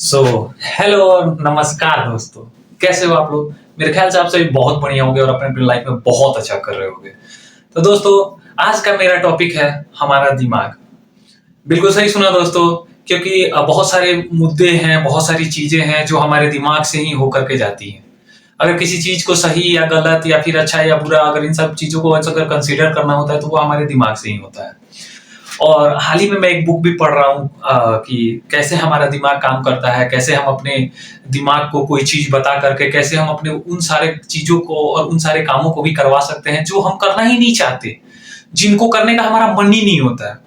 So hello और नमस्कार दोस्तों। कैसे हो आप लोग? मेरे ख्याल से आप सभी बहुत बढ़िया होंगे और अपने अपनी लाइफ में बहुत अच्छा कर रहे होंगे। तो दोस्तों, आज का मेरा टॉपिक है हमारा दिमाग। बिल्कुल सही सुना दोस्तों, क्योंकि बहुत सारे मुद्दे हैं, बहुत सारी चीजें हैं जो हमारे दिमाग से ही होकर के जाती हैं। अगर किसी चीज को सही या गलत या फिर अच्छा या बुरा, अगर इन सब चीजों को अगर कंसीडर करना होता है तो वो हमारे दिमाग से ही होता है। और हाल ही में मैं एक बुक भी पढ़ रहा हूँ कि कैसे हमारा दिमाग काम करता है, कैसे हम अपने दिमाग को कोई चीज बता करके कैसे हम अपने उन सारे चीजों को और उन सारे कामों को भी करवा सकते हैं जो हम करना ही नहीं चाहते, जिनको करने का हमारा मन ही नहीं होता है।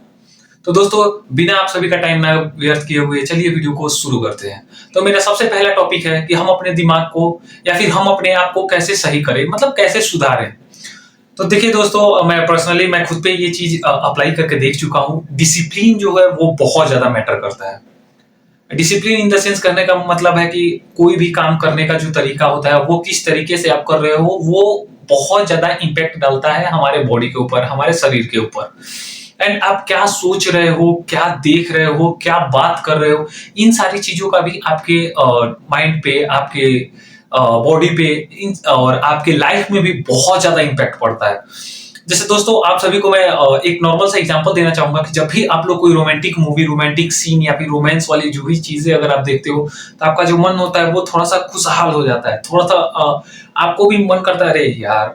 तो दोस्तों, बिना आप सभी का टाइम ना व्यर्थ किए हुए चलिए वीडियो को शुरू करते हैं। तो मेरा सबसे पहला टॉपिक है कि हम अपने दिमाग को या फिर हम अपने आप को कैसे सही करें, मतलब कैसे सुधारें। तो देखिए दोस्तों, मैं खुद पे ये चीज अप्लाई करके देख चुका हूँ। डिसिप्लिन जो है वो बहुत ज्यादा मैटर करता है। डिसिप्लिन इन द सेंस करने का मतलब है कि कोई भी काम करने का जो तरीका होता है वो किस तरीके से आप कर रहे हो, वो बहुत ज्यादा इम्पैक्ट डालता है हमारे बॉडी के ऊपर, हमारे शरीर के ऊपर। एंड आप क्या सोच रहे हो, क्या देख रहे हो, क्या बात कर रहे हो, इन सारी चीजों का भी आपके माइंड पे, आपके बॉडी पे और आपके लाइफ में भी बहुत ज्यादा इम्पैक्ट पड़ता है। जैसे दोस्तों, आप सभी को मैं एक नॉर्मल सा एग्जांपल देना चाहूंगा कि जब भी आप लोग कोई रोमांटिक मूवी, रोमांटिक सीन या फिर रोमांस वाली जो भी चीजें अगर आप देखते हो, तो आपका जो मन होता है वो थोड़ा सा खुशहाल हो जाता है। थोड़ा सा आपको भी मन करता है, अरे यार,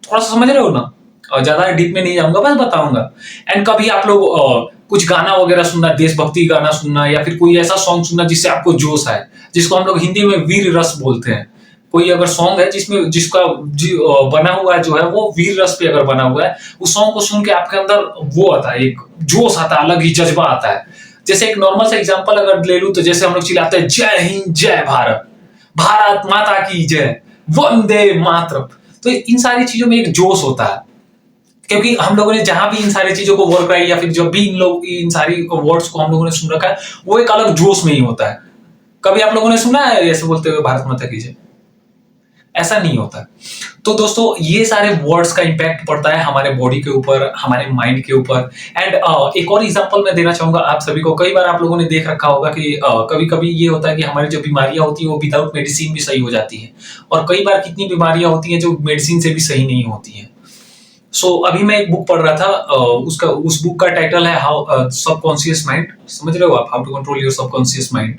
थोड़ा सा समझ रहे हो ना। और ज्यादा डीप में नहीं जाऊंगा, बस बताऊंगा। एंड कभी आप लोग कुछ गाना वगैरह सुनना, देशभक्ति गाना सुनना या फिर कोई ऐसा सॉन्ग सुनना जिससे आपको जोश आए, जिसको हम लोग हिंदी में वीर रस बोलते हैं। कोई अगर सॉन्ग है जिसमें जिसका बना हुआ है जो है वो वीर रस पे अगर बना हुआ है, उस सॉन्ग को सुन के आपके अंदर वो आता है, एक जोश आता है, अलग ही जज्बा आता है। जैसे एक नॉर्मल सा एग्जांपल अगर ले लूं तो जैसे हम लोग चिल्लाते हैं, जय हिंद जय भारत, भारत माता की जय, वंदे मातरम। तो इन सारी चीजों में एक जोश होता है, क्योंकि हम लोगों ने जहां भी इन सारी चीजों को वर्क कराई या फिर जब भी इन सारी वर्ड्स को हम लोगों ने सुन रखा है, वो एक अलग जोश में ही होता है। कभी आप लोगों ने सुना है ऐसे बोलते हुए, भारत माता की जय? ऐसा नहीं होता। तो दोस्तों, ये सारे वर्ड्स का इंपैक्ट पड़ता है हमारे बॉडी के ऊपर, हमारे माइंड के ऊपर। एंड एक और एग्जांपल मैं देना चाहूंगा आप सभी को। कई बार आप लोगों ने देख रखा होगा कि कभी कभी ये होता है कि हमारी जो बीमारियां होती है वो विदाउट मेडिसिन भी सही हो जाती है, और कई बार कितनी बीमारियां होती हैं जो मेडिसिन से भी सही नहीं होती हैं। अभी मैं एक बुक पढ़ रहा था, उस बुक का टाइटल है हाउ सबकॉन्शियस माइंड। समझ रहे हो आप, how to control your subconscious mind.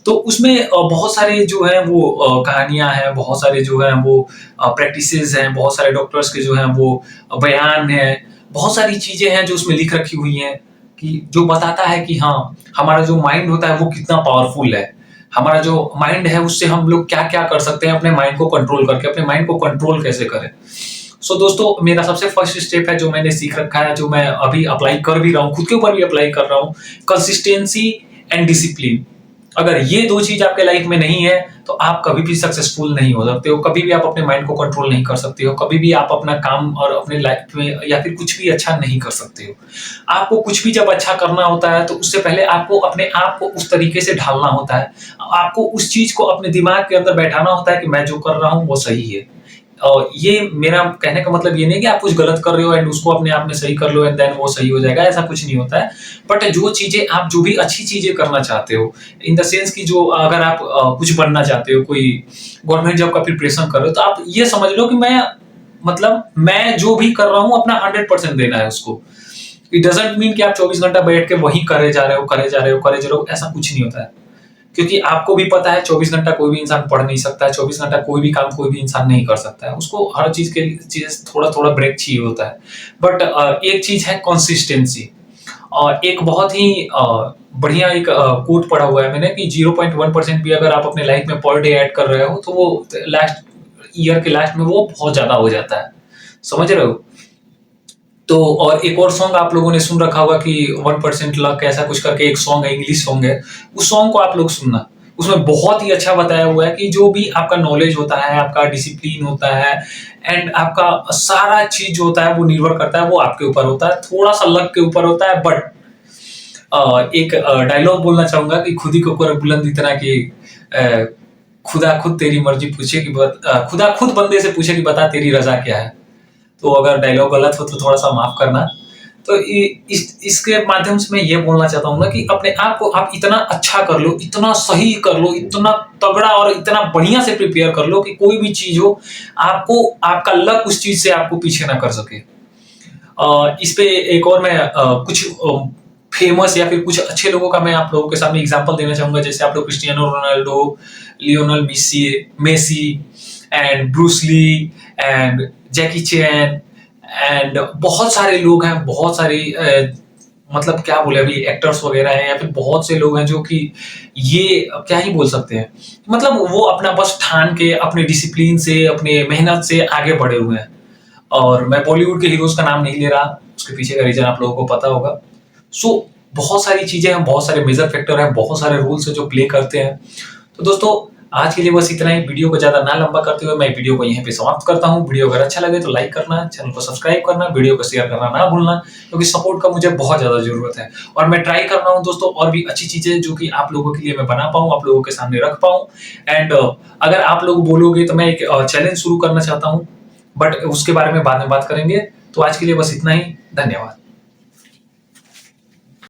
तो उसमें बहुत सारे जो है वो कहानियां हैं, बहुत सारे जो है वो प्रैक्टिसेस हैं, बहुत सारे डॉक्टर्स के जो हैं वो बयान हैं, बहुत सारी चीजें हैं जो उसमें लिख रखी हुई हैं, कि जो बताता है कि हाँ, हमारा जो माइंड होता है वो कितना पावरफुल है। हमारा जो माइंड है उससे हम लोग क्या क्या कर सकते हैं, अपने माइंड को कंट्रोल करके अपने माइंड को कंट्रोल कैसे करें। दोस्तों, मेरा सबसे फर्स्ट स्टेप है जो मैंने सीख रखा है, जो मैं अभी अप्लाई कर भी रहा हूँ, खुद के ऊपर भी अप्लाई कर रहा हूँ, कंसिस्टेंसी एंड डिसिप्लिन। अगर ये दो चीज आपके लाइफ में नहीं है तो आप कभी भी सक्सेसफुल नहीं हो सकते हो, कभी भी आप अपने माइंड को कंट्रोल नहीं कर सकते हो, कभी भी आप अपना काम और अपने लाइफ में या फिर कुछ भी अच्छा नहीं कर सकते हो। आपको कुछ भी जब अच्छा करना होता है तो उससे पहले आपको अपने आप को उस तरीके से ढालना होता है। आपको उस चीज को अपने दिमाग के अंदर बैठाना होता है कि मैं जो कर रहा हूँ वो सही है। और ये मेरा कहने का मतलब ये नहीं कि आप कुछ गलत कर रहे हो एंड उसको अपने आप में सही कर लो एंड देन वो सही हो जाएगा, ऐसा कुछ नहीं होता है। बट जो चीजें आप जो भी अच्छी चीजें करना चाहते हो, इन द सेंस कि जो अगर आप कुछ बनना चाहते हो, कोई गवर्नमेंट जॉब का प्रिपरेशन कर रहे हो, तो आप ये समझ लो कि मैं जो भी कर रहा हूँ अपना 100% देना है उसको। इट डजंट मीन कि आप 24 घंटा बैठ के वही करे जा रहे हो, ऐसा कुछ नहीं होता है। क्योंकि आपको भी पता है 24 घंटा कोई भी इंसान पढ़ नहीं सकता है, 24 घंटा कोई भी काम कोई भी इंसान नहीं कर सकता है, उसको हर चीज के लिए थोड़ा थोड़ा ब्रेक चाहिए होता है। बट एक चीज है कंसिस्टेंसी। और एक बहुत ही बढ़िया एक कोट पढ़ा हुआ है मैंने कि 0.1% भी अगर आप अपने लाइफ में पर डे ऐड कर रहे हो तो वो लास्ट ईयर के लास्ट में वो बहुत ज्यादा हो जाता है। समझ रहे हो? तो और एक और सॉन्ग आप लोगों ने सुन रखा होगा कि 1% लक, ऐसा कुछ करके एक सॉन्ग है, इंग्लिश सॉन्ग है। उस सॉन्ग को आप लोग सुनना, उसमें बहुत ही अच्छा बताया हुआ है कि जो भी आपका नॉलेज होता है, आपका डिसिप्लिन होता है एंड आपका सारा चीज जो होता है वो निर्भर करता है, वो आपके ऊपर होता है, थोड़ा सा लक के ऊपर होता है। बट एक डायलॉग बोलना चाहूंगा कि खुद ही को कर बुलंद इतना कि अ, खुदा खुद तेरी मर्जी पूछे कि खुदा खुद बंदे से पूछे कि बता तेरी रजा क्या है। तो अगर डायलॉग गलत हो तो थोड़ा सा माफ करना। तो इसके माध्यम से मैं ये बोलना चाहता हूँ ना कि अपने आप को आप इतना अच्छा कर लो, इतना सही कर लो, इतना तगड़ा और इतना बढ़िया से प्रिपेयर कर लो कि कोई भी चीज हो, आपको आपका लक उस चीज से आपको पीछे ना कर सके। इस पे एक और मैं कुछ फेमस या फिर कुछ अच्छे लोगों का मैं आप लोगों के सामने एग्जांपल देना चाहूंगा। जैसे आप लोग Cristiano Ronaldo, Lionel Messi and Bruce Lee and Jackie Chan and बहुत सारे लोग हैं, बहुत सारी मतलब क्या बोले अभी एक्टर्स वगैरह हैं या फिर बहुत से लोग हैं जो कि ये क्या ही बोल सकते हैं, मतलब वो अपना बस ठान के अपने डिसिप्लिन से अपने मेहनत से आगे बढ़े हुए हैं। और मैं बॉलीवुड के हीरोज का नाम नहीं ले रहा, उसके पीछे का रीजन आप लोगों को पता होगा। सो बहुत सारी चीजें हैं, बहुत सारे मेजर फैक्टर हैं, बहुत सारे रूल्स हैं जो प्ले करते हैं। तो दोस्तों आज के लिए बस इतना ही। वीडियो को ज्यादा ना लंबा करते हुए मैं वीडियो को यहीं पे समाप्त करता हूँ। वीडियो अगर अच्छा लगे तो लाइक करना, चैनल को सब्सक्राइब करना, वीडियो को शेयर करना ना भूलना, क्योंकि सपोर्ट का मुझे बहुत ज्यादा जरूरत है। और मैं ट्राई कर रहा हूँ दोस्तों और भी अच्छी चीजें जो कि आप लोगों के लिए मैं बना पाऊँ, आप लोगों के सामने रख पाऊँ। एंड अगर आप लोग बोलोगे तो मैं एक चैलेंज शुरू करना चाहता हूँ, बट उसके बारे में बाद में बात करेंगे। तो आज के लिए बस इतना ही। धन्यवाद।